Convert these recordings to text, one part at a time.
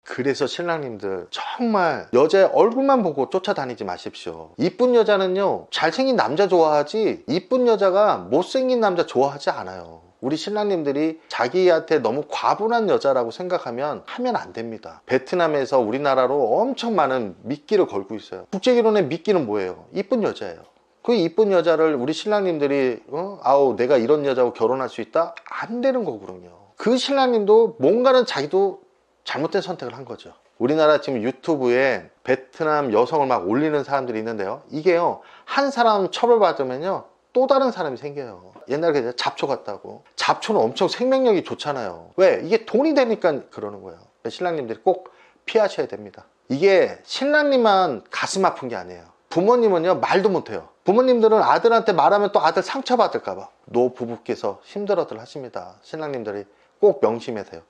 그래서 신랑님들 정말 여자의 얼굴만 보고 쫓아다니지 마십시오. 이쁜 여자는요 잘생긴 남자 좋아하지 이쁜 여자가 못생긴 남자 좋아하지 않아요. 우리 신랑님들이 자기한테 너무 과분한 여자라고 생각하면 하면 안 됩니다. 베트남에서 우리나라로 엄청 많은 미끼를 걸고 있어요. 국제결혼의 미끼는 뭐예요? 이쁜 여자예요. 그 이쁜 여자를 우리 신랑님들이 아우 내가 이런 여자하고 결혼할 수 있다? 안 되는 거거든요. 그 신랑님도 뭔가는 자기도 잘못된 선택을 한 거죠. 우리나라 지금 유튜브에 베트남 여성을 막 올리는 사람들이 있는데요, 이게요 한 사람 처벌받으면요 또 다른 사람이 생겨요. 옛날에 잡초 같다고. 잡초는 엄청 생명력이 좋잖아요. 왜? 이게 돈이 되니까 그러는 거예요. 신랑님들이 꼭 피하셔야 됩니다. 이게 신랑님만 가슴 아픈 게 아니에요. 부모님은요 말도 못해요. 부모님들은 아들한테 말하면 또 아들 상처받을까봐 노부부께서 힘들어들 하십니다. 신랑님들이 꼭 명심하세요.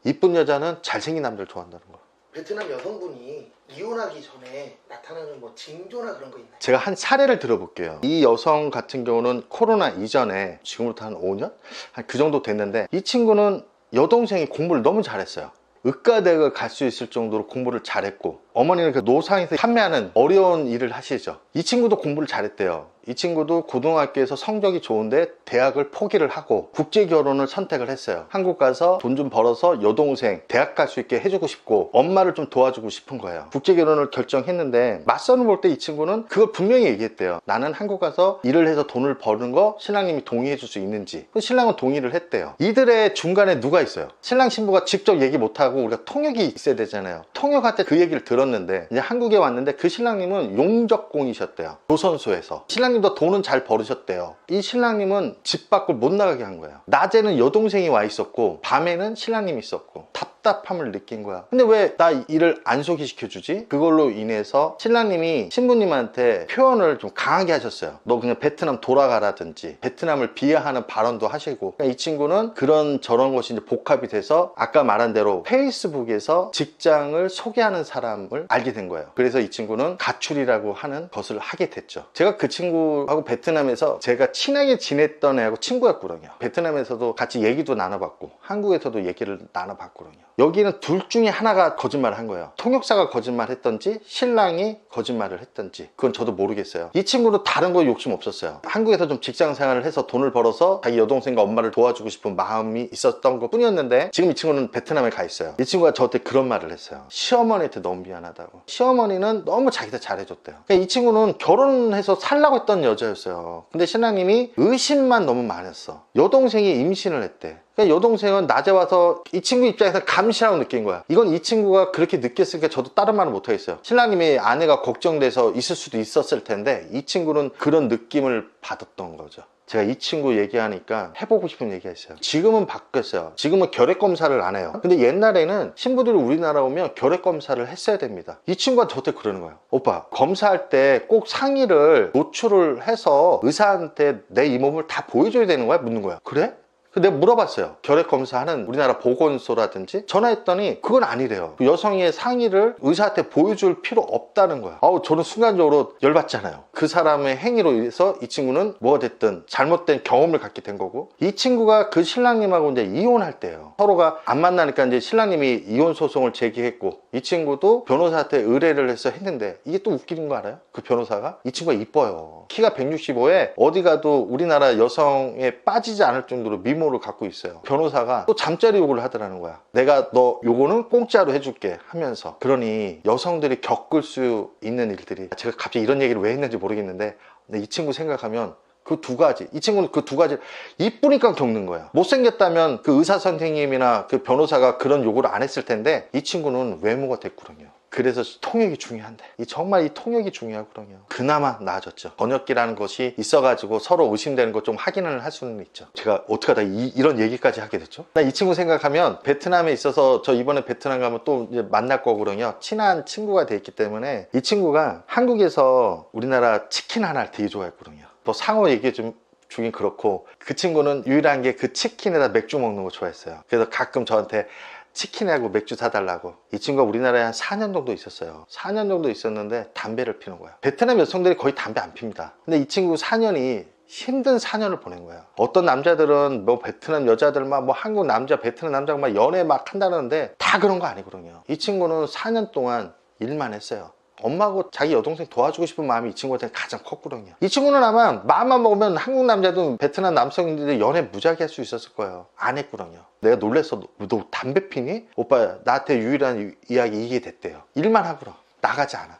이쁜 여자는 잘생긴 남자를 좋아한다는 거. 베트남 여성분이 이혼하기 전에 나타나는 뭐 징조나 그런 거 있나요? 제가 한 사례를 들어볼게요. 이 여성 같은 경우는 코로나 이전에 지금부터 한 5년? 한 그 정도 됐는데 이 친구는 여동생이 공부를 너무 잘했어요. 의과대학을 갈 수 있을 정도로 공부를 잘했고 어머니는 그 노상에서 판매하는 어려운 일을 하시죠. 이 친구도 공부를 잘했대요. 이 친구도 고등학교에서 성적이 좋은데 대학을 포기를 하고 국제결혼을 선택을 했어요. 한국 가서 돈 좀 벌어서 여동생 대학 갈 수 있게 해주고 싶고 엄마를 좀 도와주고 싶은 거예요. 국제결혼을 결정했는데 맞선을 볼 때 이 친구는 그걸 분명히 얘기했대요. 나는 한국 가서 일을 해서 돈을 버는 거 신랑님이 동의해 줄 수 있는지. 신랑은 동의를 했대요. 이들의 중간에 누가 있어요? 신랑 신부가 직접 얘기 못하고 우리가 통역이 있어야 되잖아요. 통역할 때 그 얘기를 들었는데 이제 한국에 왔는데 그 신랑님은 용접공이셨대요. 조선소에서. 신랑님도 돈은 잘 벌으셨대요. 이 신랑님은 집 밖을 못 나가게 한 거예요. 낮에는 여동생이 와 있었고 밤에는 신랑님이 있었고 답답함을 느낀 거야. 근데 왜 나 일을 안 소개시켜주지? 그걸로 인해서 신랑님이 신부님한테 표현을 좀 강하게 하셨어요. 너 그냥 베트남 돌아가라든지 베트남을 비하하는 발언도 하시고. 그러니까 이 친구는 그런 저런 것이 이제 복합이 돼서 아까 말한 대로 페이스북에서 직장을 소개하는 사람을 알게 된 거예요. 그래서 이 친구는 가출이라고 하는 것을 하게 됐죠. 제가 그 친구하고 베트남에서 제가 친하게 지냈던 애하고 친구였거든요. 베트남에서도 같이 얘기도 나눠봤고 한국에서도 얘기를 나눠봤거든요. 여기는 둘 중에 하나가 거짓말을 한 거예요. 통역사가 거짓말 했던지 신랑이 거짓말을 했던지 그건 저도 모르겠어요. 이 친구는 다른 거 욕심 없었어요. 한국에서 좀 직장 생활을 해서 돈을 벌어서 자기 여동생과 엄마를 도와주고 싶은 마음이 있었던 것 뿐이었는데 지금 이 친구는 베트남에 가 있어요. 이 친구가 저한테 그런 말을 했어요. 시어머니한테 너무 미안하다고. 시어머니는 너무 자기한테 잘해줬대요. 그러니까 이 친구는 결혼해서 살라고 했던 여자였어요. 근데 신랑님이 의심만 너무 많았어. 여동생이 임신을 했대. 그러니까 여동생은 낮에 와서 이 친구 입장에서 감시라고 느낀 거야. 이건 이 친구가 그렇게 느꼈으니까 저도 다른 말은 못하겠어요. 신랑님이 아내가 걱정돼서 있을 수도 있었을 텐데 이 친구는 그런 느낌을 받았던 거죠. 제가 이 친구 얘기하니까 해보고 싶은 얘기가 있어요. 지금은 바뀌었어요. 지금은 결핵검사를 안 해요. 근데 옛날에는 신부들이 우리나라 오면 결핵검사를 했어야 됩니다. 이 친구가 저한테 그러는 거예요. 오빠 검사할 때 꼭 상의를 노출을 해서 의사한테 내 이 몸을 다 보여줘야 되는 거야? 묻는 거야. 그래? 내가 물어봤어요. 결핵검사하는 우리나라 보건소라든지 전화했더니 그건 아니래요. 여성의 상의를 의사한테 보여줄 필요 없다는 거야. 저는 순간적으로 열받잖아요. 그 사람의 행위로 인해서 이 친구는 뭐가 됐든 잘못된 경험을 갖게 된 거고 이 친구가 그 신랑님하고 이제 이혼할 때예요. 서로가 안 만나니까 이제 신랑님이 이혼 소송을 제기했고 이 친구도 변호사한테 의뢰를 해서 했는데 이게 또 웃기는 거 알아요? 그 변호사가 이 친구가 이뻐요. 키가 165에 어디 가도 우리나라 여성에 빠지지 않을 정도로 미모를 갖고 있어요. 변호사가 또 잠자리 욕을 하더라는 거야. 내가 너 요거는 공짜로 해줄게 하면서. 그러니 여성들이 겪을 수 있는 일들이 제가 갑자기 이런 얘기를 왜 했는지 모르겠는데 근데 이 친구 생각하면 그 두 가지, 이 친구는 그 두 가지 이쁘니까 겪는 거야. 못생겼다면 그 의사 선생님이나 그 변호사가 그런 요구를 안 했을 텐데 이 친구는 외모가 됐거든요. 그래서 통역이 중요한데 정말 이 통역이 중요하거든요. 그나마 나아졌죠. 번역기라는 것이 있어가지고 서로 의심되는 거 좀 확인을 할 수는 있죠. 제가 어떻게 하다 이런 얘기까지 하게 됐죠. 나 이 친구 생각하면 베트남에 있어서 저 이번에 베트남 가면 또 이제 만날 거거든요. 친한 친구가 돼 있기 때문에 이 친구가 한국에서 우리나라 치킨 하나를 되게 좋아했거든요. 또 상호 얘기 좀 주긴 그렇고 그 친구는 유일한 게 그 치킨에다 맥주 먹는 거 좋아했어요. 그래서 가끔 저한테 치킨하고 맥주 사달라고. 이 친구가 우리나라에 한 4년 정도 있었어요. 4년 정도 있었는데 담배를 피는 거야. 베트남 여성들이 거의 담배 안 핍니다. 근데 이 친구 4년이 힘든 4년을 보낸 거예요. 어떤 남자들은 뭐 베트남 여자들만 뭐 한국 남자 베트남 남자가 막 연애 막 한다는데 다 그런 거 아니거든요. 이 친구는 4년 동안 일만 했어요. 엄마하고 자기 여동생 도와주고 싶은 마음이 이 친구한테 가장 컸거든요. 이 친구는 아마 마음만 먹으면 한국 남자든 베트남 남성인데 연애 무지하게 할 수 있었을 거예요. 안 했거든요. 내가 놀랬어. 너 담배 피니? 오빠 나한테 유일한 이야기 이게 됐대요. 일만 하거라. 나가지 않아.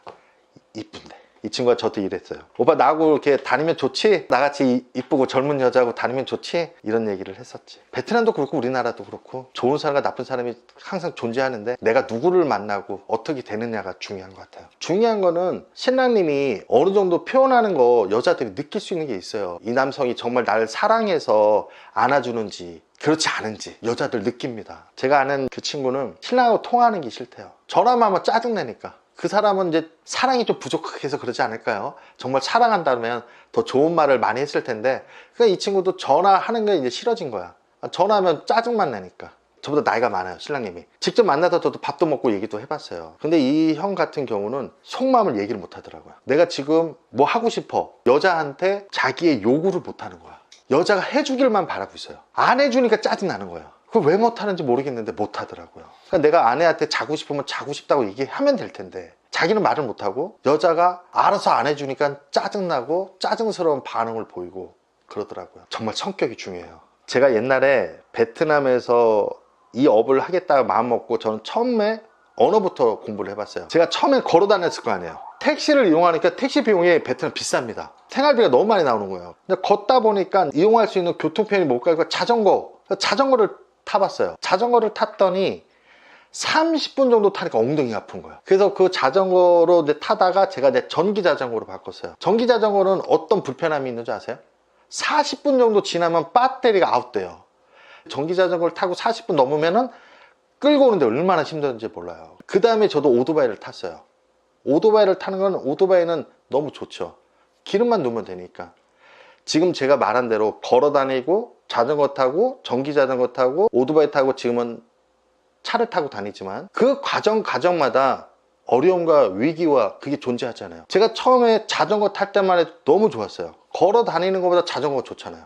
이쁜데. 이 친구가 저한테 이랬어요. 오빠 나하고 이렇게 다니면 좋지? 나같이 이쁘고 젊은 여자하고 다니면 좋지? 이런 얘기를 했었지. 베트남도 그렇고 우리나라도 그렇고 좋은 사람과 나쁜 사람이 항상 존재하는데 내가 누구를 만나고 어떻게 되느냐가 중요한 것 같아요. 중요한 거는 신랑님이 어느 정도 표현하는 거 여자들이 느낄 수 있는 게 있어요. 이 남성이 정말 나를 사랑해서 안아주는지 그렇지 않은지 여자들 느낍니다. 제가 아는 그 친구는 신랑하고 통화하는 게 싫대요. 전화만 하면 짜증내니까. 그 사람은 이제 사랑이 좀 부족해서 그러지 않을까요? 정말 사랑한다면 더 좋은 말을 많이 했을 텐데 그러니까 이 친구도 전화하는 게 이제 싫어진 거야. 전화하면 짜증만 나니까. 저보다 나이가 많아요, 신랑님이. 직접 만나서 저도 밥도 먹고 얘기도 해봤어요. 근데 이 형 같은 경우는 속마음을 얘기를 못 하더라고요. 내가 지금 뭐 하고 싶어. 여자한테 자기의 요구를 못 하는 거야. 여자가 해주길만 바라고 있어요. 안 해주니까 짜증나는 거예요. 그걸 왜 못하는지 모르겠는데 못하더라고요. 그러니까 내가 아내한테 자고 싶으면 자고 싶다고 얘기하면 될 텐데 자기는 말을 못하고 여자가 알아서 안 해주니까 짜증나고 짜증스러운 반응을 보이고 그러더라고요. 정말 성격이 중요해요. 제가 옛날에 베트남에서 이 업을 하겠다고 마음먹고 저는 처음에 언어부터 공부를 해봤어요. 제가 처음에 걸어 다녔을 거 아니에요. 택시를 이용하니까 택시 비용이 베트남 비쌉니다. 생활비가 너무 많이 나오는 거예요. 근데 걷다 보니까 이용할 수 있는 교통편이 못 가니까 자전거를 타봤어요. 자전거를 탔더니 30분 정도 타니까 엉덩이가 아픈 거예요. 그래서 그 자전거로 이제 타다가 제가 이제 전기 자전거로 바꿨어요. 전기 자전거는 어떤 불편함이 있는지 아세요? 40분 정도 지나면 배터리가 아웃돼요. 전기 자전거를 타고 40분 넘으면은 끌고 오는데 얼마나 힘든지 몰라요. 그 다음에 저도 오토바이를 탔어요. 오토바이를 타는 건 오토바이는 너무 좋죠. 기름만 넣으면 되니까. 지금 제가 말한 대로 걸어 다니고 자전거 타고 전기 자전거 타고 오토바이 타고 지금은 차를 타고 다니지만 그 과정마다 어려움과 위기와 그게 존재하잖아요. 제가 처음에 자전거 탈 때만 해도 너무 좋았어요. 걸어 다니는 것보다 자전거가 좋잖아요.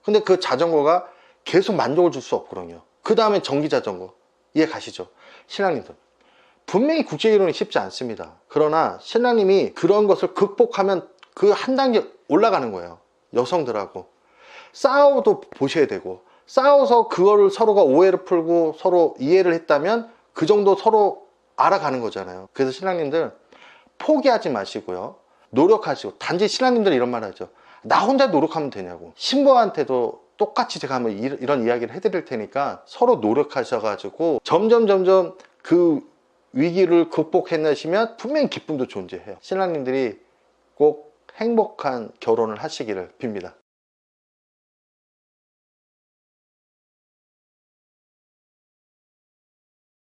근데 그 자전거가 계속 만족을 줄 수 없거든요. 그 다음에 전기 자전거. 이해 가시죠? 신랑님들. 분명히 국제이론이 쉽지 않습니다. 그러나 신랑님이 그런 것을 극복하면 그 한 단계 올라가는 거예요. 여성들하고 싸워도 보셔야 되고 싸워서 그거를 서로가 오해를 풀고 서로 이해를 했다면 그 정도 서로 알아가는 거잖아요. 그래서 신랑님들 포기하지 마시고요. 노력하시고. 단지 신랑님들이 이런 말 하죠. 나 혼자 노력하면 되냐고. 신부한테도 똑같이 제가 한번 이런 이야기를 해드릴 테니까 서로 노력하셔가지고 점점 그 위기를 극복해내시면 분명히 기쁨도 존재해요. 신랑님들이 꼭 행복한 결혼을 하시기를 빕니다.